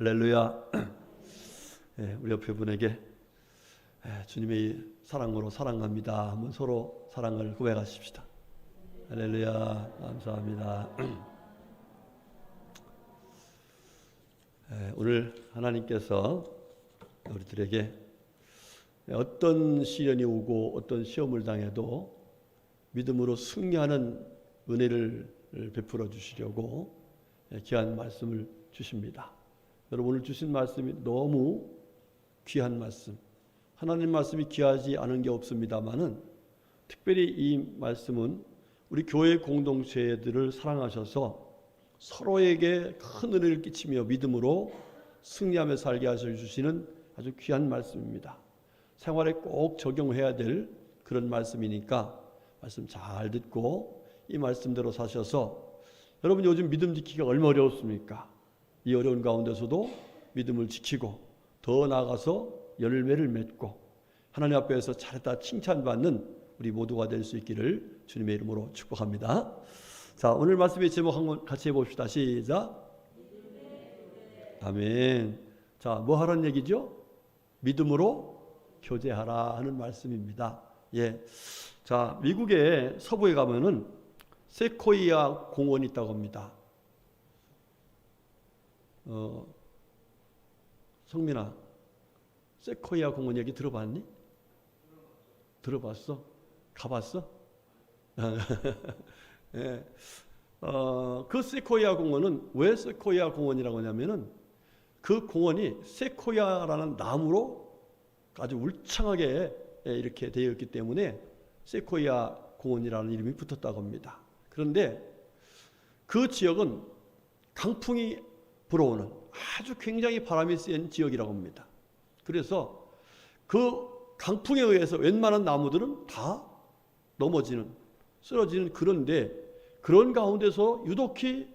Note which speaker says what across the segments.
Speaker 1: 할렐루야. 우리 옆에 분에게 주님의 사랑으로 사랑합니다. 한번 서로 사랑을 고백하십시다. 할렐루야. 감사합니다. 오늘 하나님께서 우리들에게 어떤 시련이 오고 어떤 시험을 당해도 믿음으로 승리하는 은혜를 베풀어 주시려고 귀한 말씀을 주십니다. 여러분, 오늘 주신 말씀이 너무 귀한 말씀, 하나님 말씀이 귀하지 않은 게 없습니다만은 특별히 이 말씀은 우리 교회 공동체들을 사랑하셔서 서로에게 큰 은혜를 끼치며 믿음으로 승리하며 살게 하셔 주시는 아주 귀한 말씀입니다. 생활에 꼭 적용해야 될 그런 말씀이니까 말씀 잘 듣고 이 말씀대로 사셔서, 여러분 요즘 믿음 지키기가 얼마나 어려웠습니까? 이 어려운 가운데서도 믿음을 지키고 더 나아가서 열매를 맺고 하나님 앞에서 잘했다 칭찬받는 우리 모두가 될 수 있기를 주님의 이름으로 축복합니다. 자, 오늘 말씀의 제목 한번 같이 해봅시다. 시작. 아멘. 자, 뭐 하라는 얘기죠? 믿음으로 교제하라 하는 말씀입니다. 예. 자, 미국의 서부에 가면은 세코이아 공원이 있다고 합니다. 성민아, 세코이아 공원 얘기 들어봤니? 들어봤어? 가봤어? 예. 그 세코이아 공원은 왜 세코이아 공원이라고 하냐면은 그 공원이 세코이아라는 나무로 아주 울창하게 이렇게 되어 있기 때문에 세코이아 공원이라는 이름이 붙었다고 합니다. 그런데 그 지역은 강풍이 불어오는 아주 굉장히 바람이 센 지역이라고 합니다. 그래서 그 강풍에 의해서 웬만한 나무들은 다 넘어지는, 쓰러지는, 그런데 그런 가운데서 유독히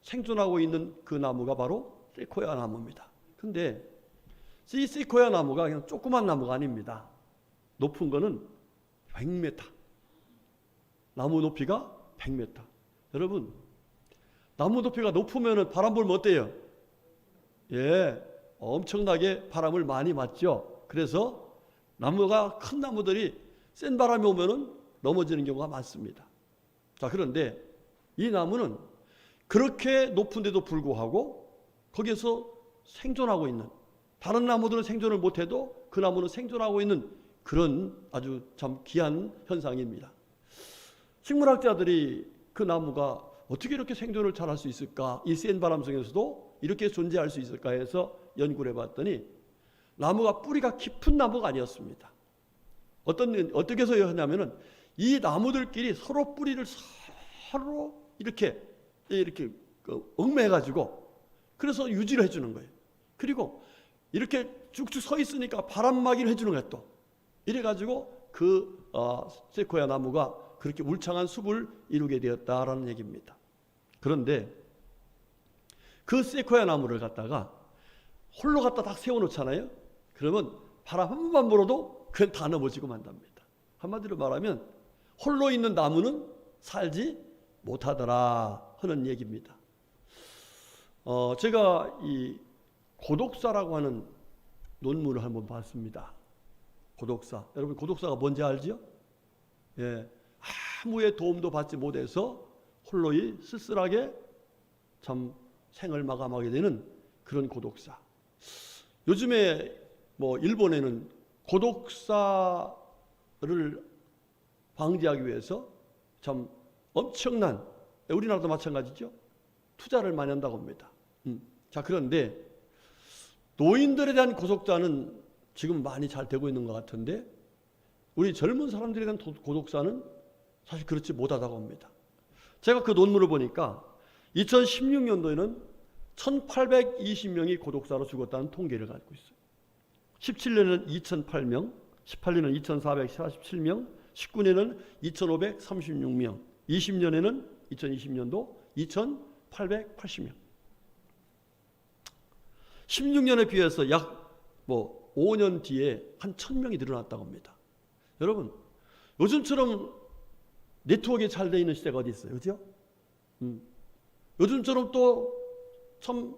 Speaker 1: 생존하고 있는 그 나무가 바로 세코야 나무입니다. 근데 이 세코야 나무가 그냥 조그만 나무가 아닙니다. 높은 거는 100m. 나무 높이가 100m. 여러분, 나무 높이가 높으면 바람 불면 어때요? 예, 엄청나게 바람을 많이 맞죠. 그래서 나무가, 큰 나무들이 센 바람이 오면은 넘어지는 경우가 많습니다. 자, 그런데 이 나무는 그렇게 높은데도 불구하고 거기에서 생존하고 있는, 다른 나무들은 생존을 못해도 그 나무는 생존하고 있는 그런 아주 참 귀한 현상입니다. 식물학자들이 그 나무가 어떻게 이렇게 생존을 잘할 수 있을까, 이 센 바람 속에서도 이렇게 존재할 수 있을까 해서 연구를 해봤더니 나무가 뿌리가 깊은 나무가 아니었습니다. 어떻게 해서 하냐면은 이 나무들끼리 서로 뿌리를 서로 이렇게 얽매가지고 그래서 유지를 해주는 거예요. 그리고 이렇게 쭉쭉 서 있으니까 바람막이를 해주는 거예요. 또 이래가지고 그 세코야 나무가 그렇게 울창한 숲을 이루게 되었다라는 얘기입니다. 그런데 그 세코야 나무를 갖다가 홀로 갖다 딱 세워놓잖아요. 그러면 바람 한 번만 불어도 그냥 다 넘어지고 만답니다. 한마디로 말하면 홀로 있는 나무는 살지 못하더라 하는 얘기입니다. 제가 이 고독사라고 하는 논문을 한번 봤습니다. 고독사. 여러분, 고독사가 뭔지 알죠? 예. 아무의 도움도 받지 못해서 홀로이 쓸쓸하게 참 생을 마감하게 되는 그런 고독사. 요즘에 뭐 일본에는 고독사를 방지하기 위해서 참 엄청난, 우리나라도 마찬가지죠, 투자를 많이 한다고 합니다. 자, 그런데 노인들에 대한 고독사는 지금 많이 잘 되고 있는 것 같은데 우리 젊은 사람들에 대한 고독사는 사실 그렇지 못하다고 합니다. 제가 그 논문을 보니까 2016년도에는 1820명이 고독사로 죽었다는 통계를 갖고 있어요. 17년에는 2008명, 18년에는 2447명, 19년에는 2536명, 20년에는 2020년도 2880명. 16년에 비해서 약 5년 뒤에 한 1000명이 늘어났다고 합니다. 여러분, 요즘처럼 네트워크가 잘 돼 있는 시대가 어디 있어요? 그죠? 요즘처럼 또 참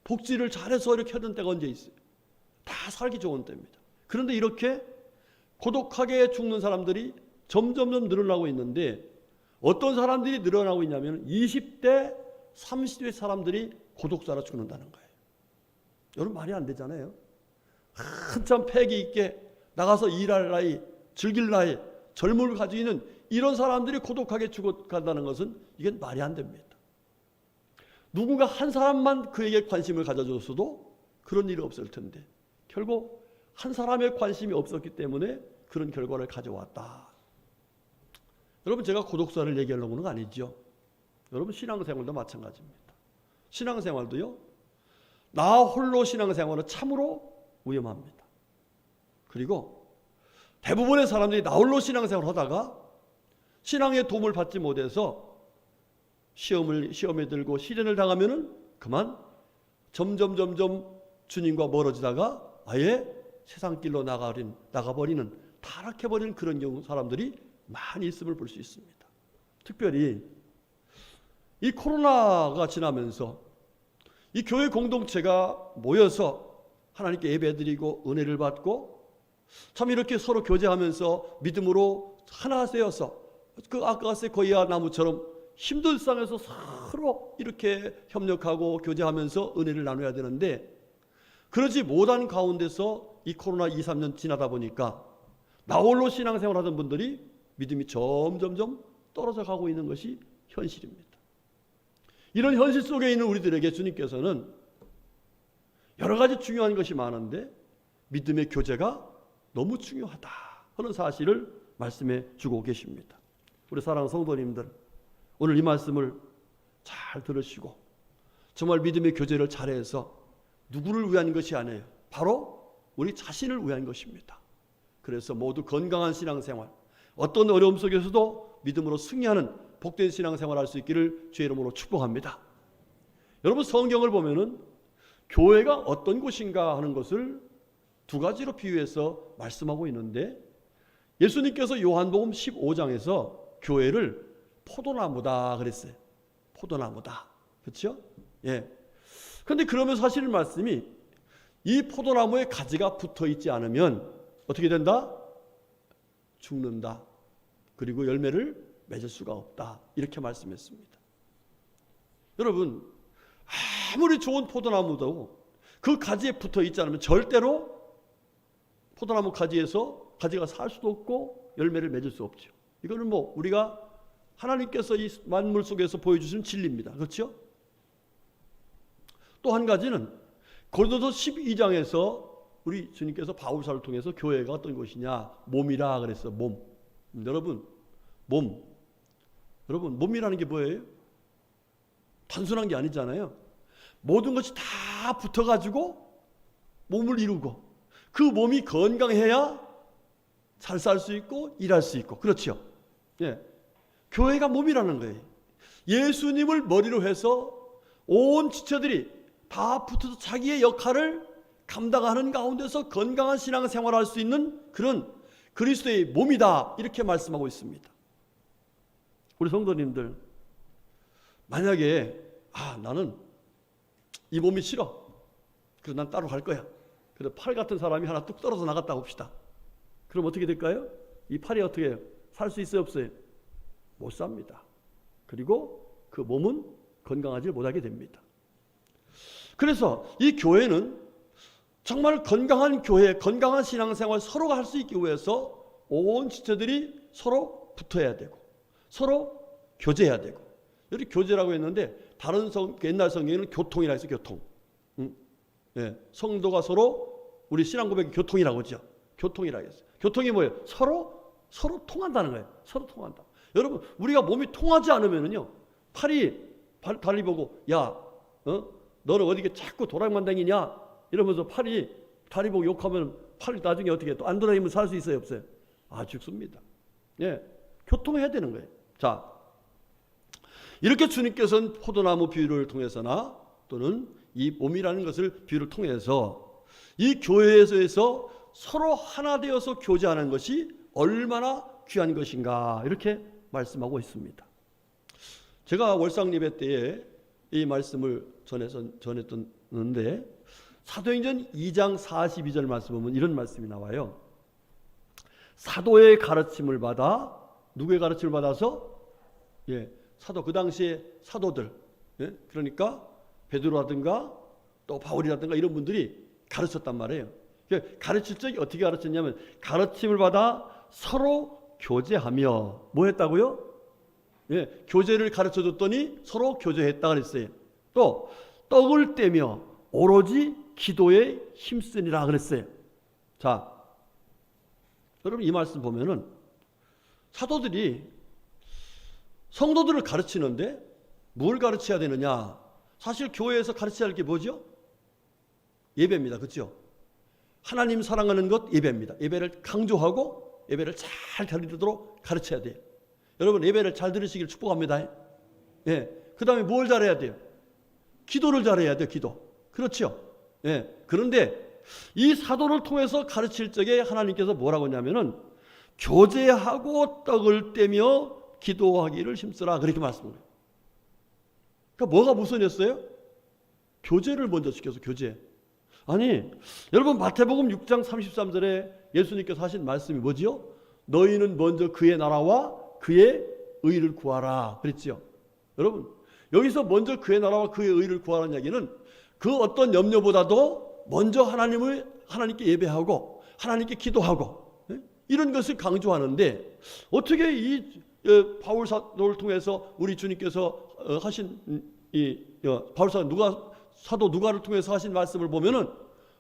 Speaker 1: 복지를 잘해서 이렇게 하던 때가 언제 있어요? 다 살기 좋은 때입니다. 그런데 이렇게 고독하게 죽는 사람들이 점점점 늘어나고 있는데 어떤 사람들이 늘어나고 있냐면 20대, 30대 사람들이 고독사로 죽는다는 거예요. 여러분 말이 안 되잖아요. 한참 패기 있게 나가서 일할 나이, 즐길 나이, 젊음을 가지고 있는 이런 사람들이 고독하게 죽어간다는 것은 이건 말이 안 됩니다. 누군가 한 사람만 그에게 관심을 가져줬어도 그런 일이 없을 텐데 결국 한 사람의 관심이 없었기 때문에 그런 결과를 가져왔다. 여러분 제가 고독사를 얘기하려는 건 아니죠. 여러분 신앙생활도 마찬가지입니다. 신앙생활도요. 나 홀로 신앙생활은 참으로 위험합니다. 그리고 대부분의 사람들이 나 홀로 신앙생활을 하다가 신앙의 도움을 받지 못해서 시험에 들고 시련을 당하면은 그만 점점 주님과 멀어지다가 아예 세상 길로 나가버리는 타락해버리는 그런 경우 사람들이 많이 있음을 볼 수 있습니다. 특별히 이 코로나가 지나면서 이 교회 공동체가 모여서 하나님께 예배드리고 은혜를 받고 참 이렇게 서로 교제하면서 믿음으로 하나 되어서 그 아까 세코이아 나무처럼 힘든 싸움에서 서로 이렇게 협력하고 교제하면서 은혜를 나눠야 되는데 그러지 못한 가운데서 이 코로나 2, 3년 지나다 보니까 나홀로 신앙생활 하던 분들이 믿음이 점점점 떨어져 가고 있는 것이 현실입니다. 이런 현실 속에 있는 우리들에게 주님께서는 여러 가지 중요한 것이 많은데 믿음의 교제가 너무 중요하다 하는 사실을 말씀해 주고 계십니다. 우리 사랑하는 성도님들 오늘 이 말씀을 잘 들으시고 정말 믿음의 교제를 잘해서 누구를 위한 것이 아니에요. 바로 우리 자신을 위한 것입니다. 그래서 모두 건강한 신앙생활 어떤 어려움 속에서도 믿음으로 승리하는 복된 신앙생활을 할 수 있기를 주의 이름으로 축복합니다. 여러분 성경을 보면은 교회가 어떤 곳인가 하는 것을 두 가지로 비유해서 말씀하고 있는데 예수님께서 요한복음 15장에서 교회를 포도나무다 그랬어요. 포도나무다. 그렇죠? 예. 그런데 그러면서 하시는 말씀이 이 포도나무에 가지가 붙어 있지 않으면 어떻게 된다? 죽는다. 그리고 열매를 맺을 수가 없다. 이렇게 말씀했습니다. 여러분 아무리 좋은 포도나무도 그 가지에 붙어 있지 않으면 절대로 포도나무 가지에서 가지가 살 수도 없고 열매를 맺을 수 없죠. 이거는 뭐 우리가 하나님께서 이 만물 속에서 보여주신 진리입니다. 그렇죠? 또 한 가지는 고린도서 12장에서 우리 주님께서 바울사를 통해서 교회가 어떤 것이냐 몸이라 그랬어. 몸. 여러분 몸이라는 게 뭐예요? 단순한 게 아니잖아요. 모든 것이 다 붙어가지고 몸을 이루고 그 몸이 건강해야 잘 살 수 있고 일할 수 있고 그렇죠. 예. 교회가 몸이라는 거예요. 예수님을 머리로 해서 온 지체들이 다 붙어서 자기의 역할을 감당하는 가운데서 건강한 신앙생활을 할 수 있는 그런 그리스도의 몸이다 이렇게 말씀하고 있습니다. 우리 성도님들 만약에 나는 이 몸이 싫어. 그래서 난 따로 갈 거야. 그래서 팔 같은 사람이 하나 뚝 떨어져 나갔다 봅시다. 그럼 어떻게 될까요? 이 팔이 어떻게 해요? 살 수 있어요 없어요? 못 삽니다. 그리고 그 몸은 건강하지 못하게 됩니다. 그래서 이 교회는 정말 건강한 교회, 건강한 신앙생활 서로가 할 수 있기 위해서 온 지체들이 서로 붙어야 되고 서로 교제해야 되고 여기 교제라고 했는데 다른 옛날 성경에는 교통이라 해서 교통. 예, 성도가 서로 우리 신앙 고백이 교통이라고 하죠. 교통이라고 했어요. 교통이 뭐예요? 서로 통한다는 거예요. 서로 통한다. 여러분 우리가 몸이 통하지 않으면은요 다리 보고 너는 어디 자꾸 도랑만 다니냐 이러면서 다리 보고 욕하면 팔이 나중에 어떻게 또 안 돌아다니면 살 수 있어요 없어요? 죽습니다. 예, 교통해야 되는 거예요. 자, 이렇게 주님께서는 포도나무 비유를 통해서나 또는 이 몸이라는 것을 비유를 통해서 이 교회에서 서로 하나 되어서 교제하는 것이 얼마나 귀한 것인가 이렇게 말씀하고 있습니다. 제가 월상 예배 때에 이 말씀을 전했었는데 사도행전 2장 42절 말씀 보면 이런 말씀이 나와요. 사도의 가르침을 받아, 누구의 가르침을 받아서? 사도, 그 당시에 사도들, 그러니까 베드로라든가 또 바울이라든가 이런 분들이 가르쳤단 말이에요. 가르칠 적이 어떻게 가르쳤냐면 가르침을 받아 서로 교제하며 뭐 했다고요? 교제를 가르쳐줬더니 서로 교제했다 그랬어요. 또 떡을 떼며 오로지 기도에 힘쓰니라 그랬어요. 자, 여러분 이 말씀 보면은 사도들이 성도들을 가르치는데 뭘 가르쳐야 되느냐? 사실 교회에서 가르쳐야 할 게 뭐죠? 예배입니다. 그렇죠? 하나님 사랑하는 것 예배입니다. 예배를 강조하고 예배를 잘 드리도록 가르쳐야 돼요. 여러분 예배를 잘 들으시길 축복합니다. 그 다음에 뭘 잘해야 돼요? 기도를 잘해야 돼요. 기도. 그렇죠? 그런데 이 사도를 통해서 가르칠 적에 하나님께서 뭐라고 하냐면은 교제하고 떡을 떼며 기도하기를 힘쓰라 그렇게 말씀을 해요. 그러니까 뭐가 우선이었어요? 교제를 먼저 시켜서 교제. 아니 여러분 마태복음 6장 33절에 예수님께서 하신 말씀이 뭐지요? 너희는 먼저 그의 나라와 그의 의를 구하라 그랬지요. 여러분 여기서 먼저 그의 나라와 그의 의를 구하라는 이야기는 그 어떤 염려보다도 먼저 하나님께 예배하고 하나님께 기도하고 이런 것을 강조하는데 어떻게 이 바울 사도를 통해서 우리 주님께서 하신 이 바울 사도 누가를 통해서 하신 말씀을 보면은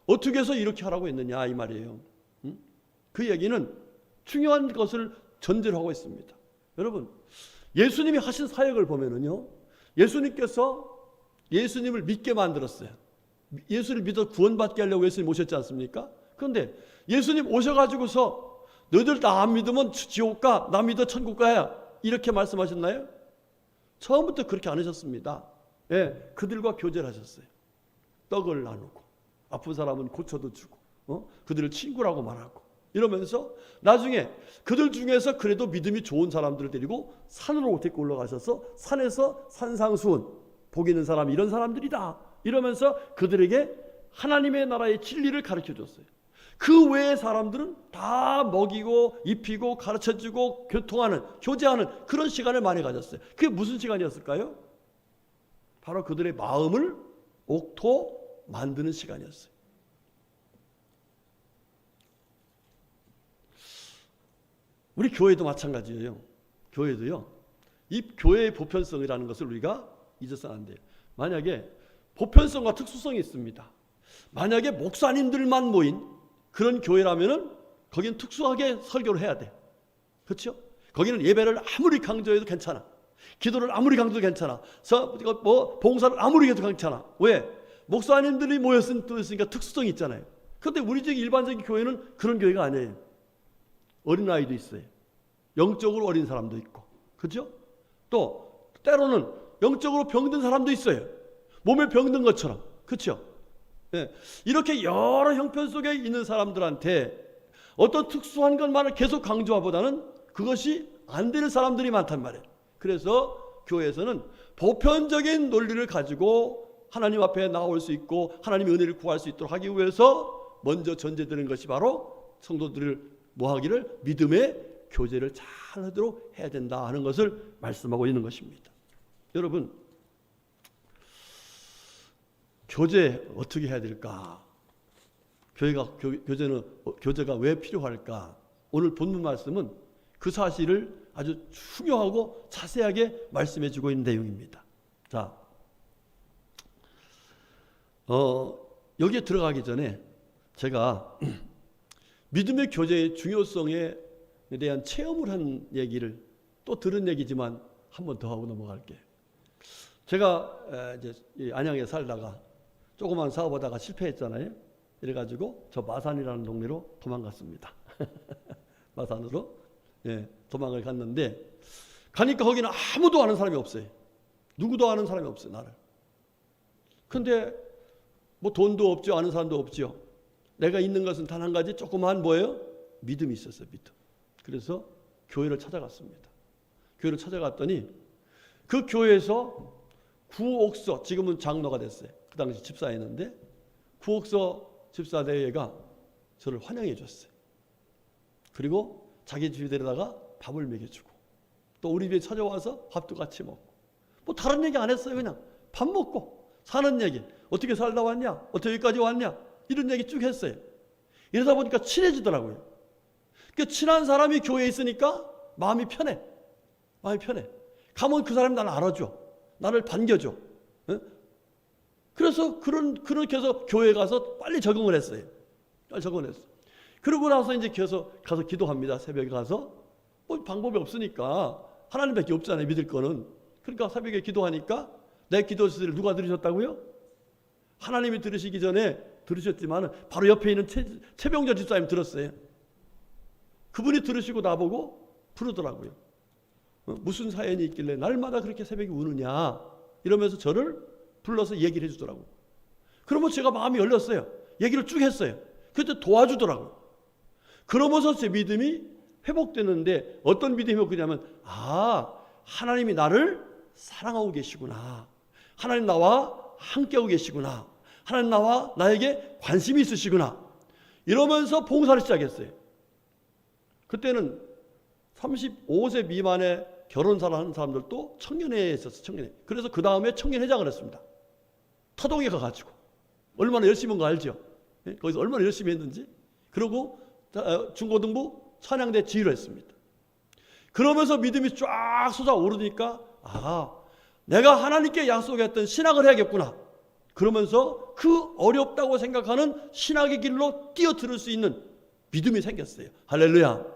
Speaker 1: 어떻게 해서 이렇게 하라고 했느냐 이 말이에요. 그 얘기는 중요한 것을 전제로 하고 있습니다. 여러분 예수님이 하신 사역을 보면은요 예수님께서 예수님을 믿게 만들었어요. 예수를 믿어 구원받게 하려고 예수님 오셨지 않습니까? 그런데 예수님 오셔가지고서 너희들 나 안 믿으면 지옥 가, 나 믿어 천국 가야 이렇게 말씀하셨나요? 처음부터 그렇게 안 하셨습니다. 그들과 교제를 하셨어요. 떡을 나누고 아픈 사람은 고쳐도 주고 그들을 친구라고 말하고 이러면서 나중에 그들 중에서 그래도 믿음이 좋은 사람들을 데리고 산으로 데리고 올라가셔서 산에서 산상수훈 복 있는 사람 이런 사람들이다 이러면서 그들에게 하나님의 나라의 진리를 가르쳐줬어요. 그 외의 사람들은 다 먹이고 입히고 가르쳐주고 교통하는 교제하는 그런 시간을 많이 가졌어요. 그게 무슨 시간이었을까요? 바로 그들의 마음을 옥토 만드는 시간이었어요. 우리 교회도 마찬가지예요. 교회도요. 이 교회의 보편성이라는 것을 우리가 잊어서는 안 돼요. 만약에 보편성과 특수성이 있습니다. 만약에 목사님들만 모인 그런 교회라면은 거기는 특수하게 설교를 해야 돼. 그렇죠? 거기는 예배를 아무리 강조해도 괜찮아. 기도를 아무리 강조해도 괜찮아. 봉사를 아무리 해도 괜찮아. 왜? 목사님들이 모였으니까 특수성이 있잖아요. 그런데 우리 집 일반적인 교회는 그런 교회가 아니에요. 어린아이도 있어요. 영적으로 어린 사람도 있고. 그렇죠? 또 때로는 영적으로 병든 사람도 있어요. 몸에 병든 것처럼. 그렇죠? 이렇게 여러 형편 속에 있는 사람들한테 어떤 특수한 것만을 계속 강조하보다는 그것이 안 되는 사람들이 많단 말이에요. 그래서 교회에서는 보편적인 논리를 가지고 하나님 앞에 나올 수 있고 하나님의 은혜를 구할 수 있도록 하기 위해서 먼저 전제되는 것이 바로 성도들을 뭐하기를 믿음의 교제를 잘 하도록 해야 된다 하는 것을 말씀하고 있는 것입니다. 여러분 교제 어떻게 해야 될까? 교제가 왜 필요할까? 오늘 본문 말씀은 그 사실을 아주 중요하고 자세하게 말씀해 주고 있는 내용입니다. 자, 여기에 들어가기 전에 제가 믿음의 교제의 중요성에 대한 체험을 한 얘기를 또 들은 얘기지만 한 번 더 하고 넘어갈게요. 제가 이제 안양에 살다가 조그만 사업하다가 실패했잖아요. 이래가지고 저 마산이라는 동네로 도망갔습니다. 마산으로 도망을 갔는데 가니까 거기는 아무도 아는 사람이 없어요. 누구도 아는 사람이 없어요. 나를. 근데 뭐 돈도 없죠. 아는 사람도 없죠. 내가 있는 것은 단 한 가지 조그만 뭐예요? 믿음이 있었어요. 믿음. 그래서 교회를 찾아갔습니다. 교회를 찾아갔더니 그 교회에서 구옥서, 지금은 장로가 됐어요. 그 당시 집사였는데 구옥서 집사대회가 저를 환영해 줬어요. 그리고 자기 집에 데려다가 밥을 먹여주고 또 우리 집에 찾아와서 밥도 같이 먹고 뭐 다른 얘기 안 했어요. 그냥 밥 먹고 사는 얘기, 어떻게 살다 왔냐, 어떻게 여기까지 왔냐, 이런 얘기 쭉 했어요. 이러다 보니까 친해지더라고요. 그 친한 사람이 교회에 있으니까 마음이 편해. 마음이 편해. 가면 그 사람이 나를 알아줘. 나를 반겨줘. 그래서 그렇게 해서 교회에 가서 빨리 적응을 했어요. 빨리 적응을 했어. 그러고 나서 이제 가서 기도합니다. 새벽에 가서. 뭐 방법이 없으니까. 하나님밖에 없잖아요. 믿을 거는. 그러니까 새벽에 기도하니까 내 기도 소리를 누가 들으셨다고요? 하나님이 들으시기 전에 들으셨지만 바로 옆에 있는 최병저 집사님 들었어요. 그분이 들으시고 나보고 부르더라고요. 무슨 사연이 있길래 날마다 그렇게 새벽에 우느냐 이러면서 저를 불러서 얘기를 해주더라고요. 그러면 제가 마음이 열렸어요. 얘기를 쭉 했어요. 그때 도와주더라고요. 그러면서 제 믿음이 회복되는데 어떤 믿음이 회복되냐면 하나님이 나를 사랑하고 계시구나. 하나님 나와 함께하고 계시구나. 하나님 나에게 관심이 있으시구나. 이러면서 봉사를 시작했어요. 그때는 35세 미만의 결혼사를 하는 사람들도 청년회에 있었어요. 청년회. 그래서 그 다음에 청년회장을 했습니다. 타동에 가가지고. 얼마나 열심히 한 거 알죠? 거기서 얼마나 열심히 했는지. 그리고 중고등부 찬양대 지휘를 했습니다. 그러면서 믿음이 쫙 솟아오르니까 내가 하나님께 약속했던 신학을 해야겠구나. 그러면서 그 어렵다고 생각하는 신학의 길로 뛰어들을 수 있는 믿음이 생겼어요. 할렐루야.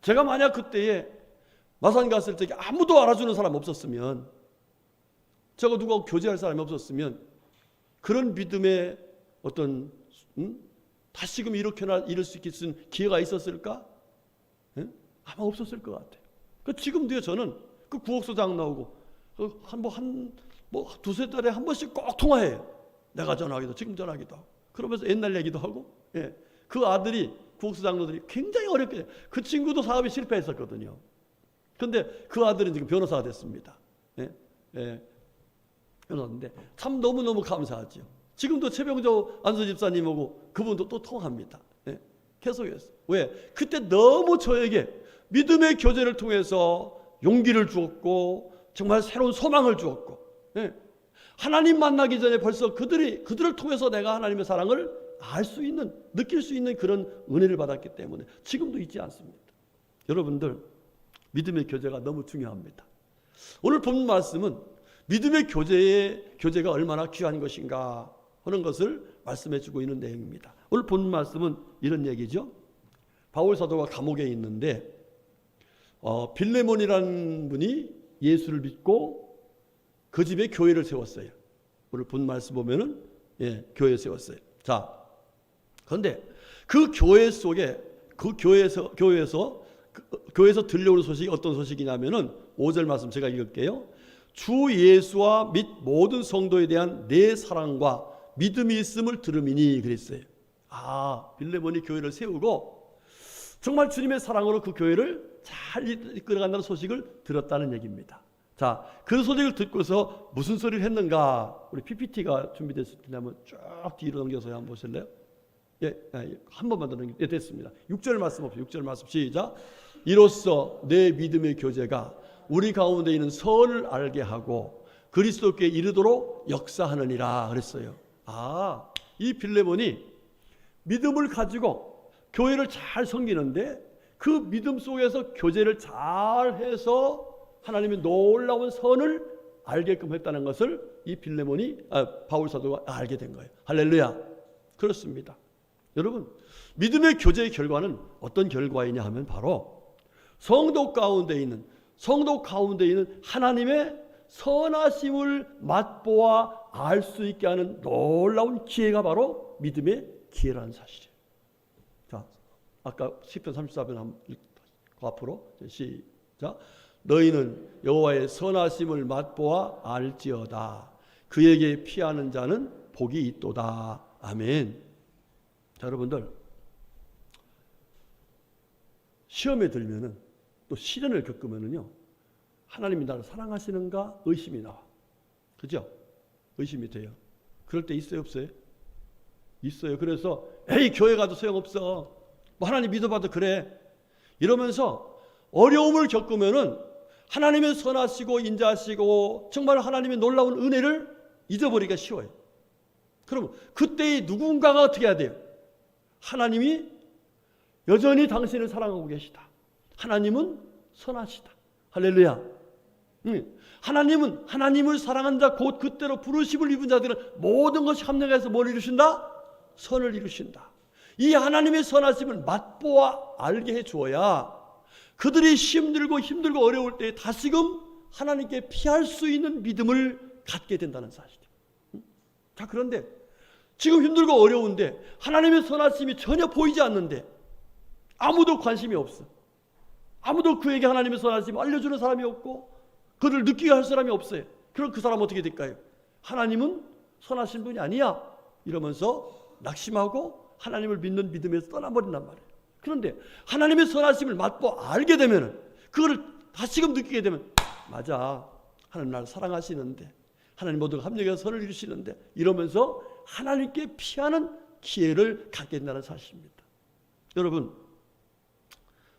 Speaker 1: 제가 만약 그때에 마산 갔을 때 아무도 알아주는 사람 없었으면, 제가 누가 교제할 사람이 없었으면 그런 믿음의 어떤 다시금 이렇게나 이룰 수 있는 기회가 있었을까? 아마 없었을 것 같아요. 지금도요, 저는 그 구옥소장 나오고 두세 달에 한 번씩 꼭 통화해요. 내가 전화하기도, 지금 전화하기도 하고. 그러면서 옛날 얘기도 하고. 그 아들이, 구옥소장로들이 굉장히 어렵게, 그 친구도 사업이 실패했었거든요. 그런데 그 아들은 지금 변호사가 됐습니다. 변호사인데 참 너무너무 감사하죠. 지금도 최병조 안수 집사님하고 그분도 또 통화합니다. 계속해서. 왜? 그때 너무 저에게 믿음의 교제를 통해서 용기를 주었고 정말 새로운 소망을 주었고, 하나님 만나기 전에 벌써 그들을 통해서 내가 하나님의 사랑을 알 수 있는, 느낄 수 있는 그런 은혜를 받았기 때문에 지금도 잊지 않습니다. 여러분들, 믿음의 교제가 너무 중요합니다. 오늘 본 말씀은 믿음의 교제가 얼마나 귀한 것인가 하는 것을 말씀해 주고 있는 내용입니다. 오늘 본 말씀은 이런 얘기죠. 바울 사도가 감옥에 있는데 빌레몬이라는 분이 예수를 믿고 그 집에 교회를 세웠어요. 오늘 본 말씀 보면은 교회 세웠어요. 자, 그런데 그 교회 속에 교회에서 들려오는 소식이 어떤 소식이냐면은 5절 말씀 제가 읽을게요. 주 예수와 및 모든 성도에 대한 내 사랑과 믿음이 있음을 들음이니 그랬어요. 빌레몬이 교회를 세우고 정말 주님의 사랑으로 그 교회를 잘 이끌어간다는 소식을 들었다는 얘기입니다. 자, 그 소식을 듣고서 무슨 소리를 했는가? 우리 PPT가 준비됐을 텐데 한번 쭉 뒤로 넘겨서 한번 보실래요? 한 번만 더 넘겨. 됐습니다. 6절 말씀 없어요. 6절 말씀 시작. 이로써 내 믿음의 교제가 우리 가운데 있는 선을 알게 하고 그리스도께 이르도록 역사하느니라 그랬어요. 이 빌레몬이 믿음을 가지고 교회를 잘 섬기는데 그 믿음 속에서 교제를 잘 해서 하나님의 놀라운 선을 알게끔 했다는 것을 이 바울 사도가 알게 된 거예요. 할렐루야. 그렇습니다. 여러분, 믿음의 교제의 결과는 어떤 결과이냐 하면 바로 성도 가운데 있는 하나님의 선하심을 맛보아 알 수 있게 하는 놀라운 기회가 바로 믿음의 기회라는 사실이에요. 자, 아까 시편 34편 한번 읽고 앞으로 시작. 너희는 여호와의 선하심을 맛보아 알지어다. 그에게 피하는 자는 복이 있도다. 아멘. 자, 여러분들, 시험에 들면은 또 시련을 겪으면은요, 하나님이 나를 사랑하시는가 의심이 나와. 그죠? 의심이 돼요. 그럴 때 있어요, 없어요? 있어요. 그래서 에이, 교회 가도 소용없어. 뭐 하나님 믿어봐도 그래. 이러면서 어려움을 겪으면은 하나님의 선하시고 인자하시고 정말 하나님의 놀라운 은혜를 잊어버리기가 쉬워요. 그럼 그때 누군가가 어떻게 해야 돼요? 하나님이 여전히 당신을 사랑하고 계시다. 하나님은 선하시다. 할렐루야. 하나님은 하나님을 사랑한 자 곧 그때로 부르심을 입은 자들은 모든 것이 합력해서 뭘 이루신다? 선을 이루신다. 이 하나님의 선하심을 맛보아 알게 해주어야 그들이 힘들고 어려울 때 다시금 하나님께 피할 수 있는 믿음을 갖게 된다는 사실이에요. 자, 그런데 지금 힘들고 어려운데 하나님의 선하심이 전혀 보이지 않는데 아무도 관심이 없어. 아무도 그에게 하나님의 선하심을 알려주는 사람이 없고 그를 느끼게 할 사람이 없어요. 그럼 그 사람 어떻게 될까요? 하나님은 선하신 분이 아니야 이러면서 낙심하고 하나님을 믿는 믿음에서 떠나버린단 말이에요. 그런데 하나님의 선하심을 맛보 알게 되면 그거를 다시금 느끼게 되면 맞아, 하나님 나를 사랑하시는데 하나님 모두가 합력해서 선을 이루시는데 이러면서 하나님께 피하는 기회를 갖게 된다는 사실입니다. 여러분,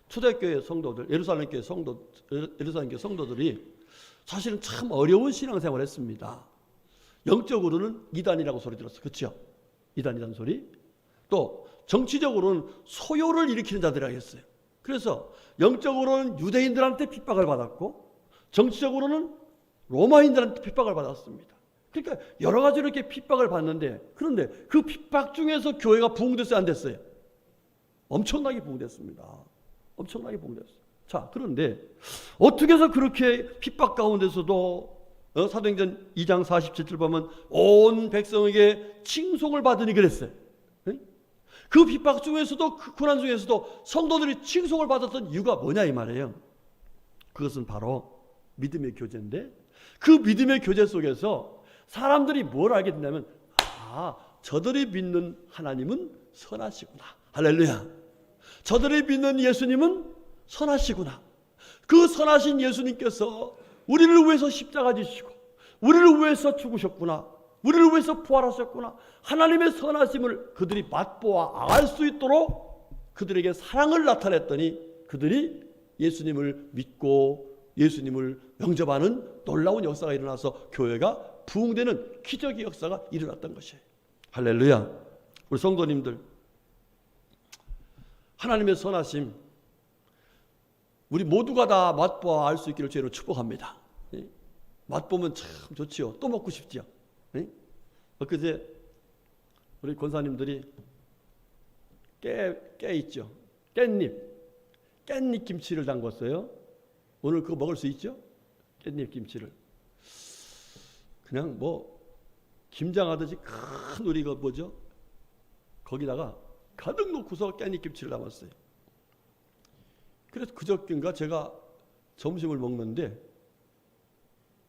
Speaker 1: 초대교회 성도들, 예루살렘 교회 성도들이 사실은 참 어려운 신앙생활을 했습니다. 영적으로는 이단이라고 소리 들었어요. 그렇죠? 이단이라는 소리. 또 정치적으로는 소요를 일으키는 자들이라고 했어요. 그래서 영적으로는 유대인들한테 핍박을 받았고 정치적으로는 로마인들한테 핍박을 받았습니다. 그러니까 여러 가지로 이렇게 핍박을 받는데 그런데 그 핍박 중에서 교회가 부흥됐어요? 안 됐어요? 엄청나게 부흥됐습니다. 엄청나게 부흥됐어요. 자, 그런데 어떻게 해서 그렇게 핍박 가운데서도 사도행전 2장 47절 보면 온 백성에게 칭송을 받으니 그랬어요. 그 핍박 중에서도 그 고난 중에서도 성도들이 칭송을 받았던 이유가 뭐냐 이 말이에요. 그것은 바로 믿음의 교제인데 그 믿음의 교제 속에서 사람들이 뭘 알게 된다면 저들이 믿는 하나님은 선하시구나. 할렐루야. 저들이 믿는 예수님은 선하시구나. 그 선하신 예수님께서 우리를 위해서 십자가 지시고 우리를 위해서 죽으셨구나. 우리를 위해서 부활하셨구나. 하나님의 선하심을 그들이 맛보아 알 수 있도록 그들에게 사랑을 나타냈더니 그들이 예수님을 믿고 예수님을 영접하는 놀라운 역사가 일어나서 교회가 부흥되는 기적의 역사가 일어났던 것이에요. 할렐루야. 우리 성도님들, 하나님의 선하심 우리 모두가 다 맛보아 알 수 있기를 주로 축복합니다. 맛보면 참 좋지요. 또 먹고 싶지요. 엊그제 우리 권사님들이 깨 있죠. 깻잎 김치를 담궜어요. 오늘 그거 먹을 수 있죠? 깻잎 김치를. 그냥 뭐 김장하듯이 큰 우리 그 뭐죠? 거기다가 가득 넣고서 깻잎 김치를 담았어요. 그래서 그저께인가 제가 점심을 먹는데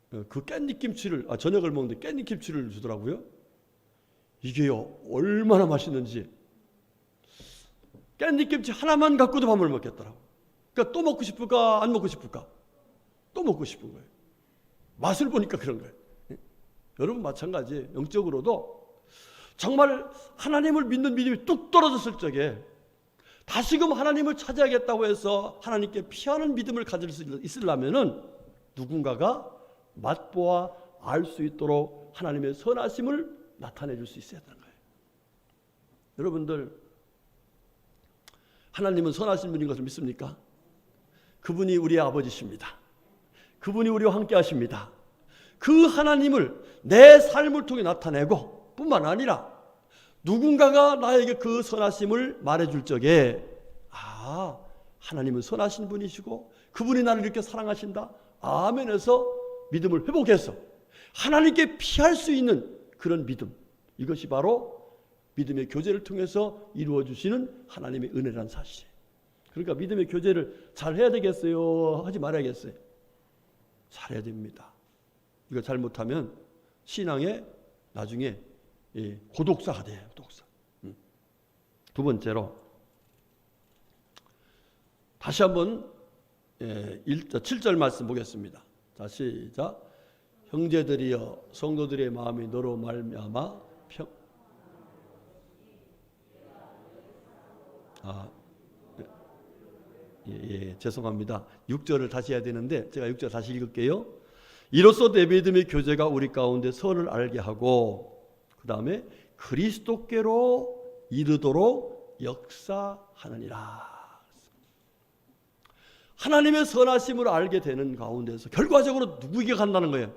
Speaker 1: 그 깻잎 김치를 저녁을 먹는데 깻잎 김치를 주더라고요. 이게요 얼마나 맛있는지 깻잎 김치 하나만 갖고도 밥을 먹겠더라고. 그러니까 또 먹고 싶을까 안 먹고 싶을까? 또 먹고 싶은 거예요. 맛을 보니까 그런 거예요. 여러분 마찬가지 영적으로도 정말 하나님을 믿는 믿음이 뚝 떨어졌을 적에 다시금 하나님을 찾아야겠다고 해서 하나님께 피하는 믿음을 가질 수 있으려면은 누군가가 맛보아 알 수 있도록 하나님의 선하심을 나타내 줄 수 있어야 되는 거예요. 여러분들 하나님은 선하신 분인 것을 믿습니까? 그분이 우리의 아버지십니다. 그분이 우리와 함께 하십니다. 그 하나님을 내 삶을 통해 나타내고 뿐만 아니라 누군가가 나에게 그 선하심을 말해줄 적에 하나님은 선하신 분이시고 그분이 나를 이렇게 사랑하신다. 아멘에서 믿음을 회복해서 하나님께 피할 수 있는 그런 믿음. 이것이 바로 믿음의 교제를 통해서 이루어 주시는 하나님의 은혜라는 사실이에요. 그러니까 믿음의 교제를 잘 해야 되겠어요? 하지 말아야겠어요? 잘해야 됩니다. 이거 잘못하면 신앙에 나중에 고독사가 돼요. 고독사. 두 번째로 다시 한번 7절 말씀 보겠습니다. 자, 시작. 형제들이여 성도들의 마음이 너로 말미암아 죄송합니다. 6절을 다시 해야 되는데 제가 6절 다시 읽을게요. 이로써 내 믿음의 교제가 우리 가운데 선을 알게 하고 그 다음에 그리스도께로 이르도록 역사하느니라. 하나님의 선하심을 알게 되는 가운데서 결과적으로 누구에게 간다는 거예요?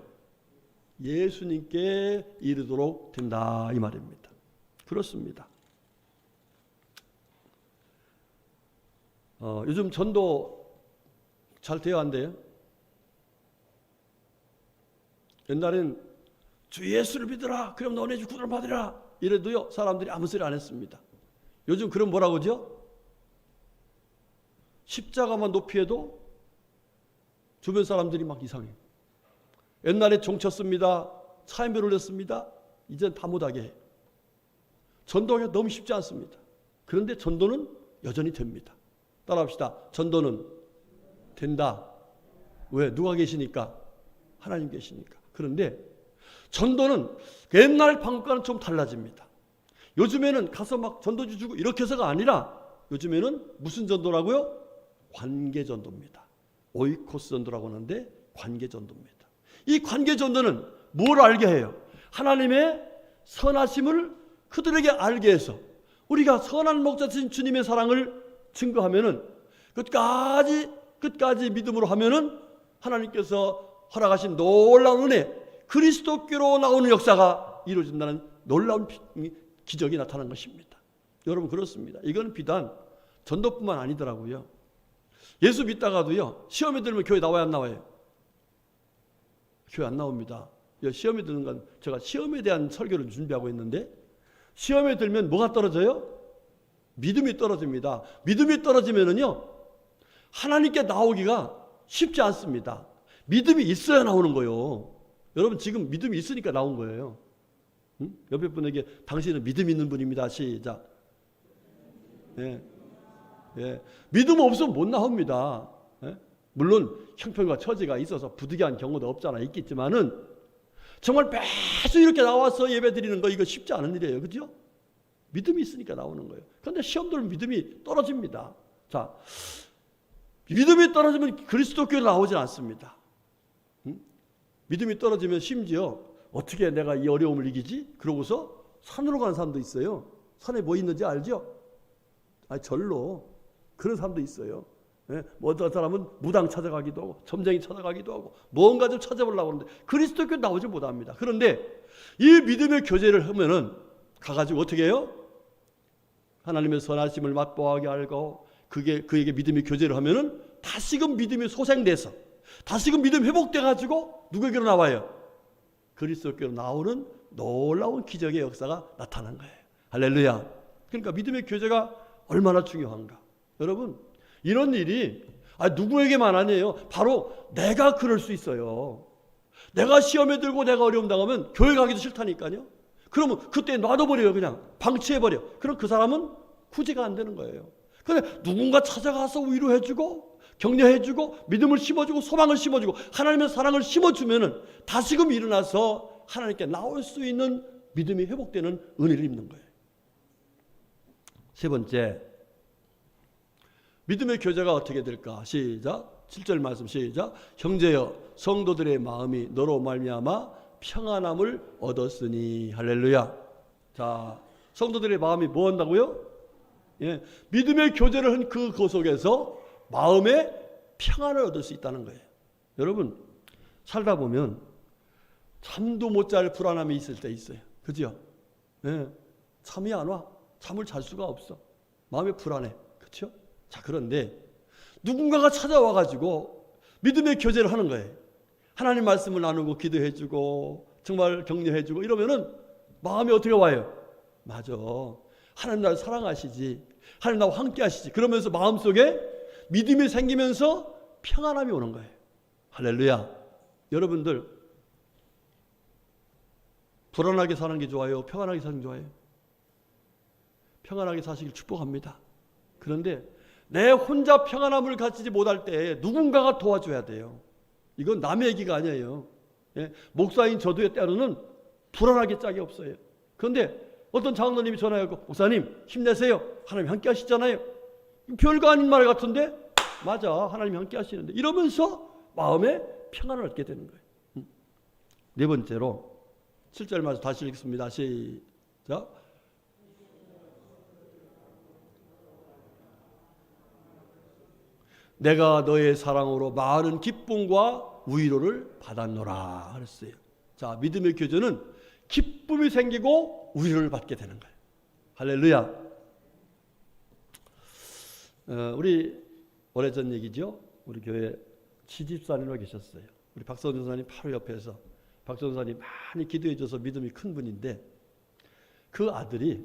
Speaker 1: 예수님께 이르도록 된다 이 말입니다. 그렇습니다. 요즘 전도 잘 돼야 한대요. 옛날엔 주 예수를 믿으라 그럼 너네 주 구원을 받으라 이래도요 사람들이 아무 소리 안 했습니다. 요즘 그럼 뭐라고 하죠? 십자가만 높이 해도 주변 사람들이 막 이상해요. 옛날에 종쳤습니다. 차임배를 올렸습니다. 이젠 다 못하게 해요. 전도하기가 너무 쉽지 않습니다. 그런데 전도는 여전히 됩니다. 따라합시다. 전도는 된다. 왜? 누가 계시니까? 하나님 계시니까. 그런데 전도는 옛날 방법과는 좀 달라집니다. 요즘에는 가서 막 전도지 주고 이렇게 해서가 아니라 요즘에는 무슨 전도라고요? 관계 전도입니다. 오이코스 전도라고 하는데 관계 전도입니다. 이 관계 전도는 뭘 알게 해요? 하나님의 선하심을 그들에게 알게 해서 우리가 선한 목자신 주님의 사랑을 증거하면은 끝까지 믿음으로 하면은 하나님께서 허락하신 놀라운 은혜, 그리스도께로 나오는 역사가 이루어진다는 놀라운 기적이 나타난 것입니다. 여러분 그렇습니다. 이건 비단 전도뿐만 아니더라고요. 예수 믿다가도요 시험에 들면 교회 나와야 안 나와요? 교회 안 나옵니다. 시험에 드는 건 제가 시험에 대한 설교를 준비하고 있는데 시험에 들면 뭐가 떨어져요? 믿음이 떨어집니다. 믿음이 떨어지면은요 하나님께 나오기가 쉽지 않습니다. 믿음이 있어야 나오는 거예요. 여러분 지금 믿음이 있으니까 나온 거예요. 응? 옆에 분에게 당신은 믿음 있는 분입니다. 시작. 예. 믿음 없으면 못 나옵니다. 예? 물론 형편과 처지가 있어서 부득이한 경우도 없잖아 있겠지만은 정말 매주 이렇게 나와서 예배 드리는 거 이거 쉽지 않은 일이에요. 그죠? 믿음이 있으니까 나오는 거예요. 그런데 시험 들면 믿음이 떨어집니다. 자, 믿음이 떨어지면 그리스도께로 나오지 않습니다. 믿음이 떨어지면 심지어 어떻게 내가 이 어려움을 이기지? 그러고서 산으로 가는 사람도 있어요. 산에 뭐 있는지 알죠? 절로. 그런 사람도 있어요. 예? 어떤 사람은 무당 찾아가기도 하고 점쟁이 찾아가기도 하고 뭔가 좀 찾아보려고 하는데 그리스도께 나오지 못합니다. 그런데 이 믿음의 교제를 하면은 가가지고 어떻게 해요? 하나님의 선하심을 맛보하게 알고 그에게 믿음의 교제를 하면은 다시금 믿음이 소생돼서 다시금 믿음 회복돼가지고 누구에게로 나와요? 그리스도께로 나오는 놀라운 기적의 역사가 나타난 거예요. 할렐루야. 그러니까 믿음의 교제가 얼마나 중요한가. 여러분 이런 일이 누구에게만 아니에요. 바로 내가 그럴 수 있어요. 내가 시험에 들고 내가 어려움 당하면 교회 가기도 싫다니까요. 그러면 그때 놔둬버려요. 그냥 방치해버려. 그럼 그 사람은 구제가 안 되는 거예요. 그런데 누군가 찾아가서 위로해주고 격려해주고 믿음을 심어주고 소망을 심어주고 하나님의 사랑을 심어주면은 다시금 일어나서 하나님께 나올 수 있는 믿음이 회복되는 은혜를 입는 거예요. 세 번째, 믿음의 교제가 어떻게 될까? 시작. 7절 말씀 시작. 형제여 성도들의 마음이 너로 말미암아 평안함을 얻었으니. 할렐루야. 자, 성도들의 마음이 뭐 한다고요? 예, 믿음의 교제를 한 그 속에서 마음의 평안을 얻을 수 있다는 거예요. 여러분 살다 보면 잠도 못 잘 불안함이 있을 때 있어요. 그죠? 예, 잠이 안 와. 잠을 잘 수가 없어. 마음이 불안해. 그렇죠? 자, 그런데 누군가가 찾아와 가지고 믿음의 교제를 하는 거예요. 하나님 말씀을 나누고 기도해 주고 정말 격려해 주고 이러면은 마음이 어떻게 와요? 맞아. 하나님 나를 사랑하시지. 하나님 나와 함께 하시지. 그러면서 마음속에 믿음이 생기면서 평안함이 오는 거예요. 할렐루야. 여러분들 불안하게 사는 게 좋아요? 평안하게 사는 게 좋아요? 평안하게 사시길 축복합니다. 그런데 내 혼자 평안함을 가지지 못할 때 누군가가 도와줘야 돼요. 이건 남의 얘기가 아니에요. 예? 목사인 저도의 때로는 불안하게 짝이 없어요. 그런데 어떤 장로님이 전화하고 목사님 힘내세요. 하나님 함께 하시잖아요. 별거 아닌 말 같은데 맞아. 하나님 함께 하시는데 이러면서 마음에 평안을 얻게 되는 거예요. 네 번째로 7절 말씀 다시 읽겠습니다. 시작. 내가 너의 사랑으로 많은 기쁨과 위로를 받았노라 그랬어요. 자, 믿음의 교제는 기쁨이 생기고 위로를 받게 되는 거예요. 할렐루야. 우리 오래전 얘기죠. 우리 교회 지집사님으로 계셨어요. 우리 박선 전사님 바로 옆에서 박선 전사님 많이 기도해 줘서 믿음이 큰 분인데 그 아들이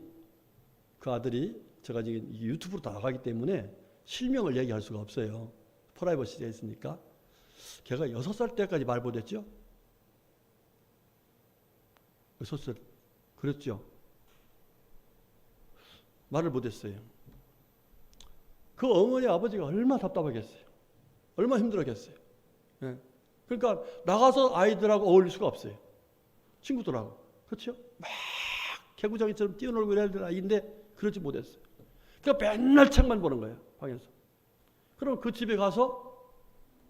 Speaker 1: 제가 지금 유튜브로 다 나가기 때문에 실명을 얘기할 수가 없어요. 프라이버시가 있으니까. 걔가 6살 때까지 말 못했죠? 6살 그랬죠? 말을 못했어요. 그 어머니 아버지가 얼마나 답답하겠어요. 얼마나 힘들었겠어요. 예. 그러니까 나가서 아이들하고 어울릴 수가 없어요. 친구들하고. 그렇죠? 막 개구장이처럼 뛰어놀고 이래야 될 아이인데 그러지 못했어요. 그러니까 맨날 책만 보는 거예요. 방에서. 그럼 그 집에 가서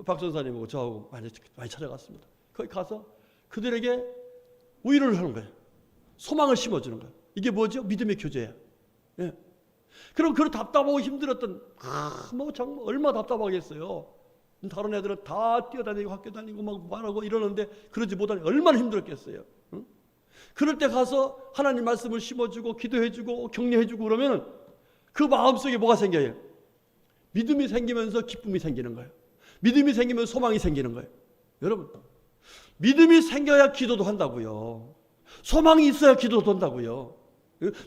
Speaker 1: 박 전사님하고 저하고 많이 찾아갔습니다. 거기 가서 그들에게 위로를 하는 거예요. 소망을 심어주는 거예요. 이게 뭐죠? 믿음의 교제예요. 예. 그럼 그 답답하고 힘들었던 뭐 정말 얼마나 답답하겠어요. 다른 애들은 다 뛰어다니고 학교 다니고 막 말하고 이러는데 그러지 못하니 얼마나 힘들었겠어요. 응? 그럴 때 가서 하나님 말씀을 심어주고 기도해주고 격려해주고 그러면 그 마음속에 뭐가 생겨요? 믿음이 생기면서 기쁨이 생기는 거예요. 믿음이 생기면 소망이 생기는 거예요. 여러분 믿음이 생겨야 기도도 한다고요. 소망이 있어야 기도도 한다고요.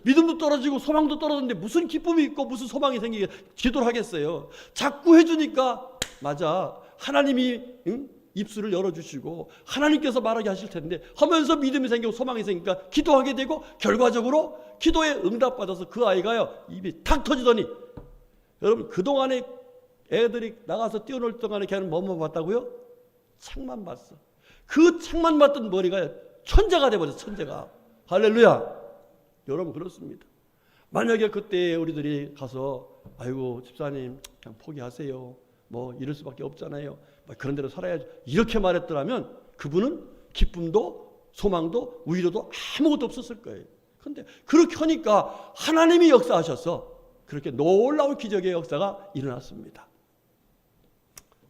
Speaker 1: 믿음도 떨어지고 소망도 떨어졌는데 무슨 기쁨이 있고 무슨 소망이 생기게 기도를 하겠어요. 자꾸 해주니까 맞아. 하나님이 입술을 열어주시고 하나님께서 말하게 하실 텐데 하면서 믿음이 생기고 소망이 생기니까 기도하게 되고 결과적으로 기도에 응답받아서 그 아이가요 입이 탁 터지더니 여러분 그동안에 애들이 나가서 뛰어놀 동안에 걔는 뭐만 봤다고요? 책만 봤어. 그 책만 봤던 머리가 천재가 돼버렸어. 천재가. 할렐루야. 여러분 그렇습니다. 만약에 그때 우리들이 가서 아이고 집사님 그냥 포기하세요. 뭐 이럴 수밖에 없잖아요. 그런 대로 살아야죠. 이렇게 말했더라면 그분은 기쁨도 소망도 위로도 아무것도 없었을 거예요. 그런데 그렇게 하니까 하나님이 역사하셔서 그렇게 놀라운 기적의 역사가 일어났습니다.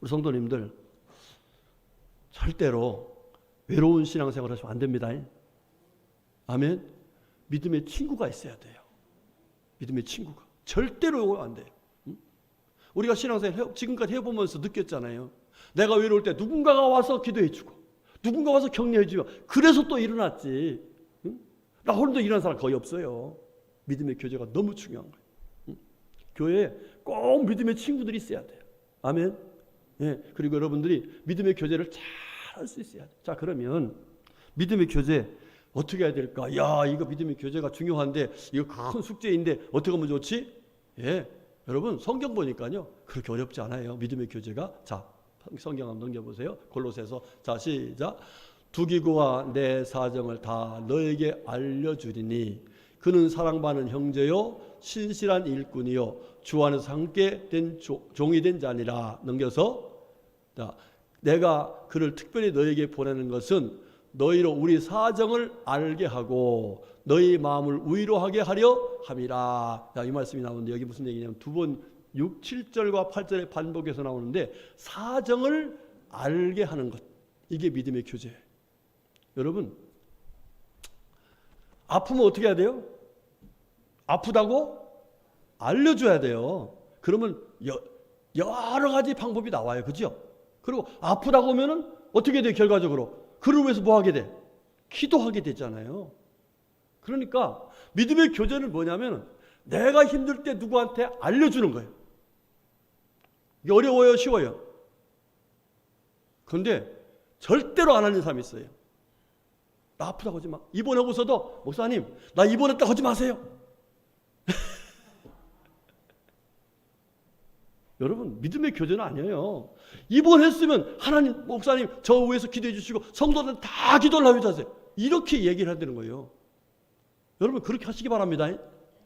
Speaker 1: 우리 성도님들 절대로 외로운 신앙생활을 하시면 안 됩니다. 아멘. 믿음의 친구가 있어야 돼요. 믿음의 친구가. 절대로 안 돼요. 우리가 신앙생활 지금까지 해보면서 느꼈잖아요. 내가 외로울 때 누군가가 와서 기도해주고 누군가 와서 격려해주고 그래서 또 일어났지. 나 혼자 일어난 사람 거의 없어요. 믿음의 교제가 너무 중요한 거예요. 교회에 꼭 믿음의 친구들이 있어야 돼요. 아멘. 예. 그리고 여러분들이 믿음의 교제를 잘 할 수 있어야 돼요. 자, 그러면 믿음의 교제 어떻게 해야 될까? 야, 이거 믿음의 교제가 중요한데 이거 큰 숙제인데 어떻게 하면 좋지? 예, 여러분 성경 보니까요 그렇게 어렵지 않아요. 믿음의 교제가. 자, 성경 한번 넘겨보세요. 골로새서. 자, 시작. 두기고와 내 사정을 다 너에게 알려주리니 그는 사랑받는 형제요 신실한 일꾼이요 주 안에서 함께 된 종이 된 자니라. 넘겨서. 자, 내가 그를 특별히 너에게 보내는 것은 너희로 우리 사정을 알게 하고 너희 마음을 위로하게 하려 함이라. 자, 이 말씀이 나오는데 여기 무슨 얘기냐면 두 번 6, 7절과 8절에 반복해서 나오는데 사정을 알게 하는 것. 이게 믿음의 교제예요. 여러분 아프면 어떻게 해야 돼요? 아프다고 알려줘야 돼요. 그러면 여러 가지 방법이 나와요. 그죠? 그리고 아프다고 하면은 어떻게 돼요? 결과적으로 그를 위해서 뭐 하게 돼? 기도하게 되잖아요. 그러니까 믿음의 교제는 뭐냐면 내가 힘들 때 누구한테 알려주는 거예요. 이게 어려워요? 쉬워요? 그런데 절대로 안 하는 사람이 있어요. 나 아프다고 하지 마. 입원하고서도 목사님 나 입원했다고 하지 마세요. 여러분, 믿음의 교제는 아니에요. 이번 했으면 하나님, 목사님 저 위해서 기도해 주시고 성도들 다 기도를 하셔주세요. 이렇게 얘기를 해야 되는 거예요. 여러분, 그렇게 하시기 바랍니다.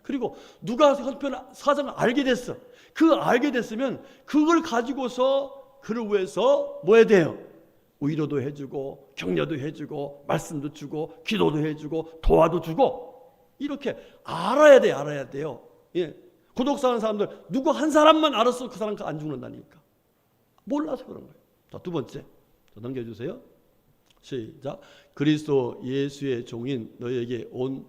Speaker 1: 그리고 누가 한편 사정을 알게 됐어. 그 알게 됐으면 그걸 가지고서 그를 위해서 뭐 해야 돼요? 위로도 해주고 격려도 해주고 말씀도 주고 기도도 해주고 도와도 주고 이렇게 알아야 돼요. 알아야 돼요. 예. 구독사하는 사람들 누구 한 사람만 알았어 그 사람 안 죽는다니까. 몰라서 그런 거예요. 자, 두 번째 넘겨주세요. 시작. 그리스도 예수의 종인 너희에게 온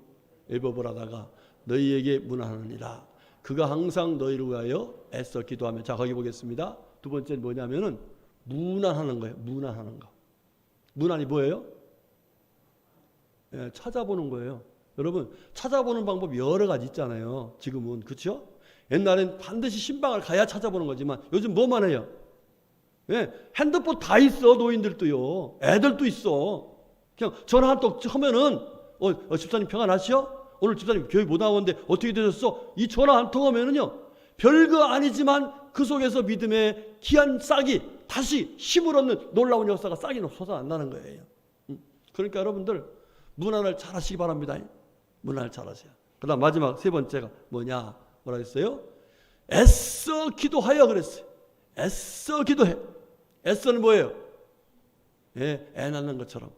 Speaker 1: 애법을 하다가 너희에게 문안하느니라. 그가 항상 너희를 위하여 애써 기도하며. 자, 거기 보겠습니다. 두 번째는 뭐냐면은 문안하는 거예요. 문안하는 거. 문안이 뭐예요? 예, 찾아보는 거예요. 여러분, 찾아보는 방법이 여러 가지 있잖아요. 지금은. 그렇죠? 옛날엔 반드시 신방을 가야 찾아보는 거지만 요즘 뭐만 해요? 예, 핸드폰 다 있어. 노인들도요. 애들도 있어. 그냥 전화 한 통 하면은 집사님 평안하시오? 오늘 집사님 교회 못 나오는데 어떻게 되셨어? 이 전화 한 통 하면은요, 별거 아니지만 그 속에서 믿음의 귀한 싹이 다시 힘을 얻는 놀라운 역사가 싹이 솟아난다는 거예요. 그러니까 여러분들 문안을 잘 하시기 바랍니다. 문안을 잘 하세요. 그 다음 마지막 세 번째가 뭐냐? 뭐라 했어요? 애써 기도하여 그랬어요. 애써 기도해. 애써는 뭐예요? 예, 애 낳는 것처럼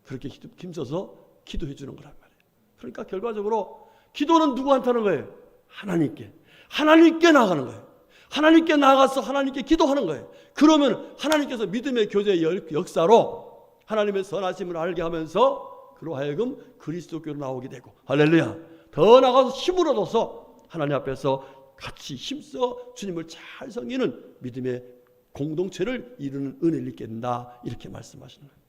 Speaker 1: 그렇게 힘써서 기도해 주는 거란 말이에요. 그러니까 결과적으로 기도는 누구한테 하는 거예요? 하나님께. 하나님께 나가는 거예요. 하나님께 나가서 하나님께 기도하는 거예요. 그러면 하나님께서 믿음의 교제의 역사로 하나님의 선하심을 알게 하면서 그로 하여금 그리스도교로 나오게 되고, 할렐루야, 더 나가서 힘을 얻어서 하나님 앞에서 같이 힘써 주님을 잘 섬기는 믿음의 공동체를 이루는 은혜를 입게 된다. 이렇게 말씀하시는 거예요.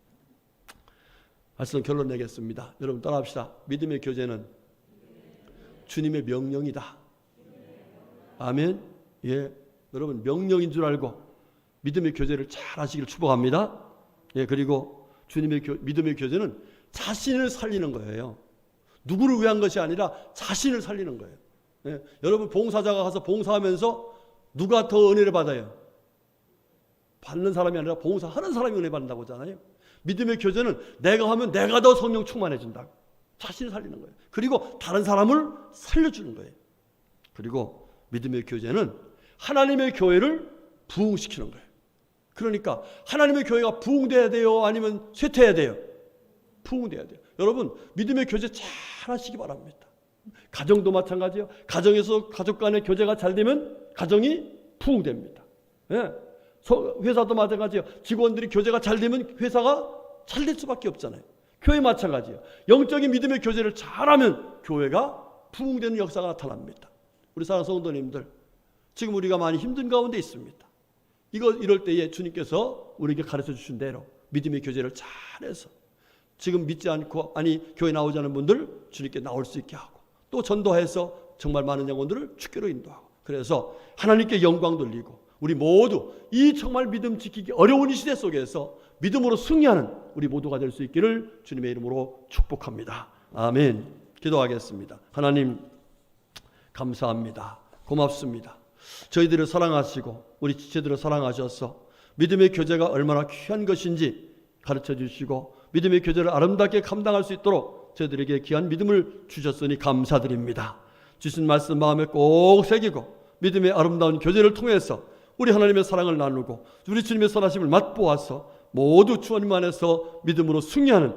Speaker 1: 말씀 결론 내겠습니다. 여러분 따라합시다. 믿음의 교제는 주님의 명령이다. 아멘. 예, 여러분 명령인 줄 알고 믿음의 교제를 잘 하시기를 축복합니다. 예, 그리고 믿음의 교제는 자신을 살리는 거예요. 누구를 위한 것이 아니라 자신을 살리는 거예요. 예, 여러분 봉사자가 가서 봉사하면서 누가 더 은혜를 받아요? 받는 사람이 아니라 봉사하는 사람이 은혜 받는다고 하잖아요. 믿음의 교제는 내가 하면 내가 더 성령 충만해진다고. 자신을 살리는 거예요. 그리고 다른 사람을 살려주는 거예요. 그리고 믿음의 교제는 하나님의 교회를 부흥시키는 거예요. 그러니까 하나님의 교회가 부흥돼야 돼요? 아니면 쇠퇴해야 돼요? 부흥돼야 돼요. 여러분 믿음의 교제 잘 하시기 바랍니다. 가정도 마찬가지예요. 가정에서 가족 간의 교제가 잘 되면 가정이 부흥됩니다. 예. 회사도 마찬가지예요. 직원들이 교제가 잘 되면 회사가 잘 될 수밖에 없잖아요. 교회 마찬가지예요. 영적인 믿음의 교제를 잘하면 교회가 부흥되는 역사가 나타납니다. 우리 사랑하는 성도님들, 지금 우리가 많이 힘든 가운데 있습니다. 이럴 때에 주님께서 우리에게 가르쳐 주신 대로 믿음의 교제를 잘해서 지금 믿지 않고 교회 나오지 않은 분들 주님께 나올 수 있게 하고, 또 전도해서 정말 많은 영혼들을 주께로 인도하고, 그래서 하나님께 영광 돌리고 우리 모두 이 정말 믿음 지키기 어려운 이 시대 속에서 믿음으로 승리하는 우리 모두가 될 수 있기를 주님의 이름으로 축복합니다. 아멘. 기도하겠습니다. 하나님 감사합니다. 고맙습니다. 저희들을 사랑하시고 우리 지체들을 사랑하셔서 믿음의 교제가 얼마나 귀한 것인지 가르쳐 주시고 믿음의 교제를 아름답게 감당할 수 있도록 저희들에게 귀한 믿음을 주셨으니 감사드립니다. 주신 말씀 마음에 꼭 새기고 믿음의 아름다운 교제를 통해서 우리 하나님의 사랑을 나누고 우리 주님의 선하심을 맛보아서 모두 주님 안에서 믿음으로 승리하는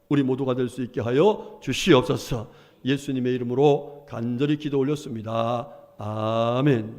Speaker 1: 우리 모두가 될 수 있게 하여 주시옵소서. 예수님의 이름으로 간절히 기도 올렸습니다. 아멘.